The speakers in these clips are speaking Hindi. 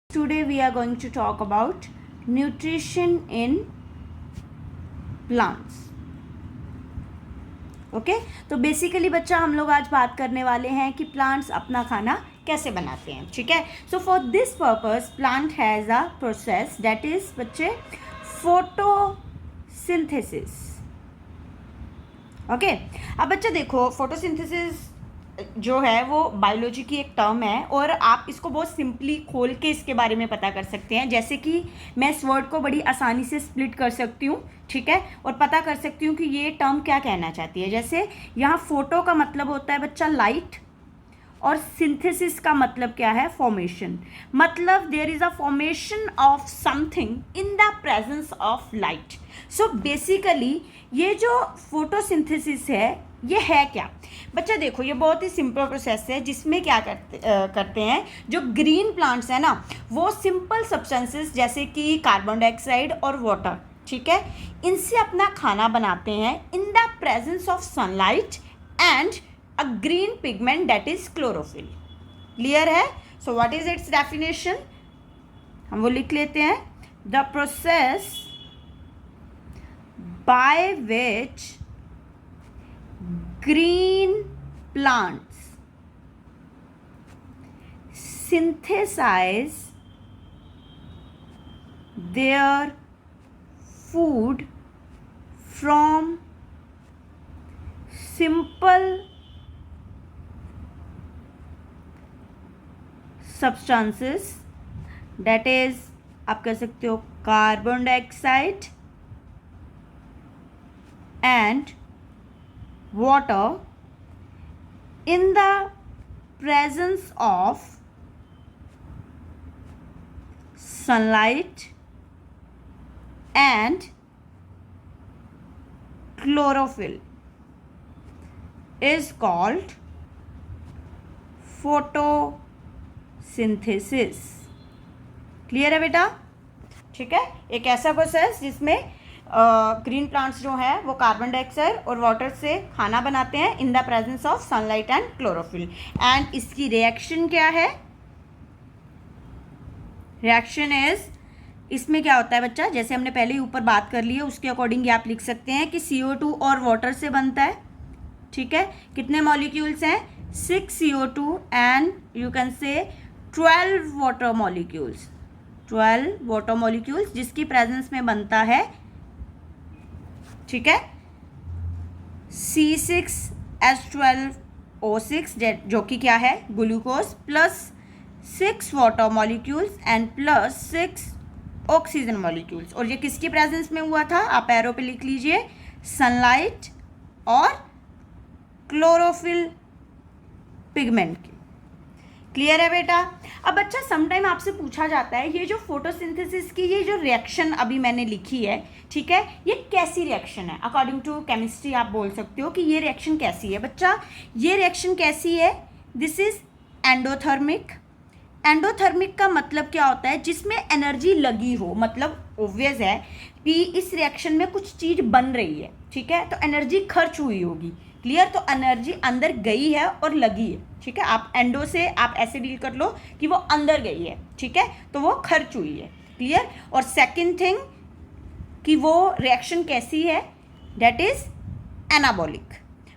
Today we are going to talk about nutrition in plants. Okay तो बेसिकली बच्चा हम लोग आज बात करने वाले हैं कि प्लांट्स अपना खाना कैसे बनाते हैं. ठीक है. So for this purpose plant has a process that is बच्चे फोटोसिंथेसिस. ओके. अब बच्चा देखो फोटोसिंथेसिस जो है वो बायोलॉजी की एक टर्म है और आप इसको बहुत सिंपली खोल के इसके बारे में पता कर सकते हैं. जैसे कि मैं इस वर्ड को बड़ी आसानी से स्प्लिट कर सकती हूँ. ठीक है. और पता कर सकती हूँ कि ये टर्म क्या कहना चाहती है. जैसे यहाँ फोटो का मतलब होता है बच्चा लाइट और सिंथेसिस का मतलब क्या है फॉर्मेशन. मतलब there is a formation of something in the presence of light. So basically ये जो फोटोसिंथेसिस है ये है क्या बच्चा. देखो ये बहुत ही सिंपल प्रोसेस है जिसमें क्या करते हैं जो ग्रीन प्लांट्स है ना वो सिंपल सब्सटेंसेस जैसे कि कार्बन डाइऑक्साइड और वाटर. ठीक है. इनसे अपना खाना बनाते हैं in the presence of sunlight and a green pigment that is chlorophyll. Clear है. So what is its definition हम वो लिख लेते हैं. The process by which green plants synthesize their food from simple substances that is आप कह सकते हो carbon dioxide and water in the presence of sunlight and chlorophyll is called photosynthesis. Clear है बेटा. ठीक है. एक ऐसा प्रोसेस जिसमें ग्रीन प्लांट्स जो हैं वो कार्बन डाइऑक्साइड और वाटर से खाना बनाते हैं in the presence of sunlight and chlorophyll. And इसकी रिएक्शन क्या है. रिएक्शन इज इसमें क्या होता है बच्चा जैसे हमने पहले ही ऊपर बात कर ली है उसके अकॉर्डिंग आप लिख सकते हैं कि CO2 और वाटर से बनता है. ठीक है. कितने मॉलिक्यूल्स हैं 6 CO2 and you can say 12 water molecules. 12 water molecules जिसकी प्रेजेंस में बनता है. ठीक है. C6H12O6 जो कि क्या है glucose plus 6 water molecules and plus 6 oxygen molecules. और ये किसकी प्रेजेंस में हुआ था आप एरो पे लिख लीजिए सनलाइट और क्लोरोफिल पिगमेंट की. क्लियर है बेटा. अब बच्चा समटाइम आपसे पूछा जाता है ये जो फोटोसिंथेसिस की ये जो रिएक्शन अभी मैंने लिखी है. ठीक है. ये कैसी रिएक्शन है अकॉर्डिंग टू केमिस्ट्री आप बोल सकते हो कि ये रिएक्शन कैसी है बच्चा. ये रिएक्शन कैसी है दिस इज एंडोथर्मिक. एंडोथर्मिक का मतलब क्या होता है जिसमें एनर्जी लगी हो. मतलब ऑब्वियस है कि इस रिएक्शन में कुछ चीज़ बन रही है. ठीक है. तो एनर्जी खर्च हुई होगी. क्लियर. तो एनर्जी अंदर गई है और लगी है. ठीक है. आप एंडो से आप ऐसे डील कर लो कि वो अंदर गई है. ठीक है. तो वो खर्च हुई है. क्लियर. और सेकंड थिंग कि वो रिएक्शन कैसी है दैट इज एनाबॉलिक.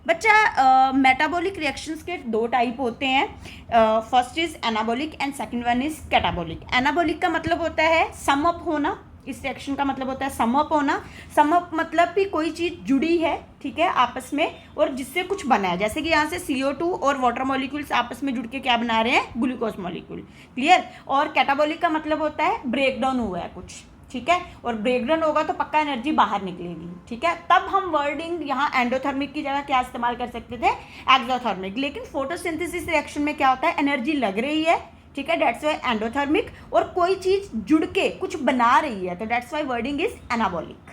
बच्चा मेटाबॉलिक रिएक्शंस के दो टाइप होते हैं. First is anabolic and second one is catabolic. Anabolic का मतलब होता है सम अप होना. इस रिएक्शन का मतलब होता है सम अप होना. सम अप मतलब भी कोई चीज़ जुड़ी है. ठीक है. आपस में और जिससे कुछ बना है. जैसे कि यहाँ से CO2 और वाटर मॉलिक्यूल्स आपस में जुड़ के क्या बना रहे हैं ग्लूकोज मॉलिक्यूल. क्लियर. और कैटाबॉलिक का मतलब होता है ब्रेक डाउन हुआ है कुछ. ठीक है. और ब्रेक डाउन होगा तो पक्का एनर्जी बाहर निकलेगी. ठीक है. तब हम वर्डिंग यहाँ एंडोथर्मिक की जगह क्या इस्तेमाल कर सकते थे एक्सोथर्मिक. लेकिन फोटोसिंथेसिस रिएक्शन में क्या होता है एनर्जी लग रही है. ठीक है. That's why endothermic. और कोई चीज़ जुड़ के कुछ बना रही है तो that's why wording is anabolic.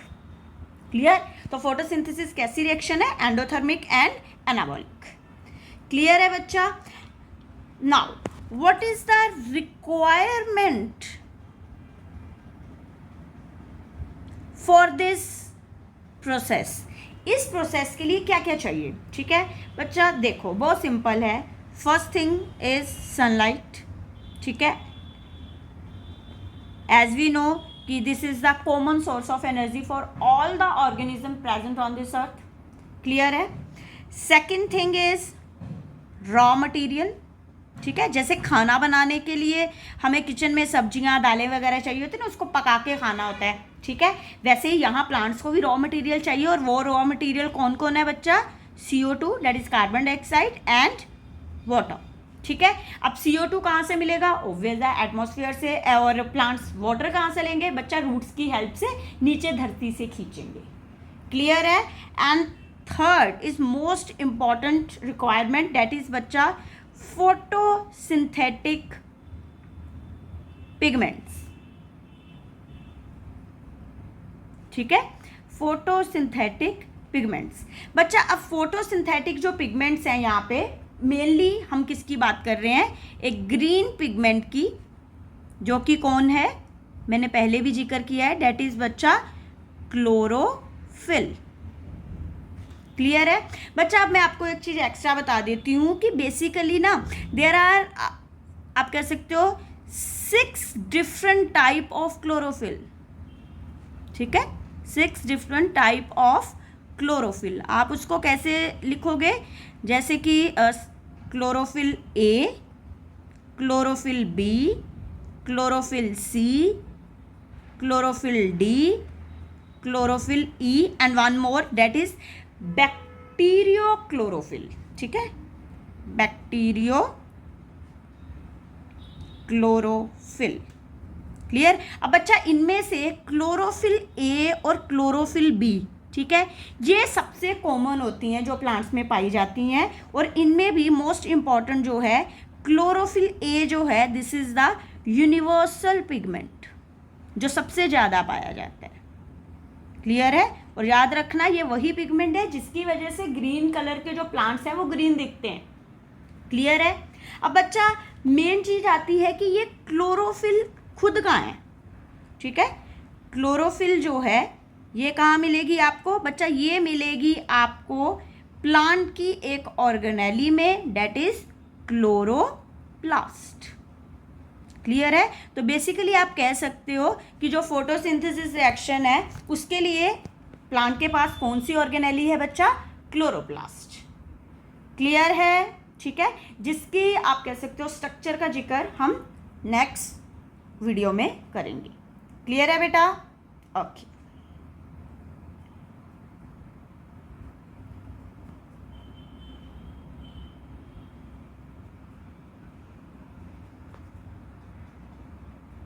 Clear. तो फोटोसिंथेसिस कैसी रिएक्शन है एंडोथर्मिक एंड एनाबॉलिक. क्लियर है बच्चा. Now what is the requirement for this process. इस प्रोसेस के लिए क्या क्या चाहिए. ठीक है बच्चा. देखो बहुत सिंपल है. First thing is sunlight. ठीक है. एज वी नो कि this is the common source of energy for all the organism present on this earth. Clear है. Second thing is raw material. ठीक है, जैसे खाना बनाने के लिए हमें किचन में सब्जियां दालें वगैरह चाहिए होती है ना, उसको पका के खाना होता है. ठीक है, वैसे ही यहाँ प्लांट्स को भी रॉ मटेरियल चाहिए, और वो रॉ मटेरियल कौन कौन है बच्चा? CO2 that is carbon dioxide and water. ठीक है, अब CO2 कहाँ से मिलेगा? ऑब्वियस है एटमॉस्फेयर से. और प्लांट्स वाटर कहाँ से लेंगे बच्चा? रूट्स की हेल्प से नीचे धरती से खींचेंगे. क्लियर है. And third is most important requirement, that is बच्चा फोटोसिंथेटिक पिगमेंट्स. ठीक है, फोटोसिंथेटिक पिगमेंट्स. बच्चा अब फोटोसिंथेटिक जो पिगमेंट्स हैं यहाँ पे मेनली हम किसकी बात कर रहे हैं? एक ग्रीन पिगमेंट की, जो कि कौन है? मैंने पहले भी जिक्र किया है, डेट इज बच्चा क्लोरोफिल. क्लियर है बच्चा. अब मैं आपको एक चीज एक्स्ट्रा बता देती हूँ कि बेसिकली ना देयर आर, आप कह सकते हो 6 डिफरेंट टाइप ऑफ क्लोरोफिल. ठीक है, 6 डिफरेंट टाइप ऑफ क्लोरोफिल. आप उसको कैसे लिखोगे? जैसे कि chlorophyll A, chlorophyll B, chlorophyll C, chlorophyll D, chlorophyll E and one more that is bacterio chlorophyll. ठीक है, बैक्टीरियो क्लोरोफिल. क्लियर. अब बच्चा इनमें से क्लोरोफिल ए और क्लोरोफिल बी, ठीक है, ये सबसे कॉमन होती हैं जो प्लांट्स में पाई जाती हैं. और इनमें भी मोस्ट इंपॉर्टेंट जो है क्लोरोफिल ए जो है, this is the universal pigment, जो सबसे ज़्यादा पाया जाता है. क्लियर है. और याद रखना ये वही पिगमेंट है जिसकी वजह से ग्रीन कलर के जो प्लांट्स हैं वो ग्रीन दिखते हैं. क्लियर है. अब बच्चा मेन चीज आती है कि ये क्लोरोफिल खुद कहाँ है. ठीक है, क्लोरोफिल जो है ये कहाँ मिलेगी आपको बच्चा? ये मिलेगी आपको प्लांट की एक ऑर्गेनेली में, डेट इज क्लोरोप्लास्ट. क्लियर है. तो बेसिकली आप कह सकते हो कि जो फोटोसिंथेसिस रिएक्शन है उसके लिए प्लांट के पास कौन सी ऑर्गेनेली है बच्चा? क्लोरोप्लास्ट. क्लियर है. ठीक है, जिसकी आप कह सकते हो स्ट्रक्चर का जिक्र हम नेक्स्ट वीडियो में करेंगे. क्लियर है बेटा? ओके.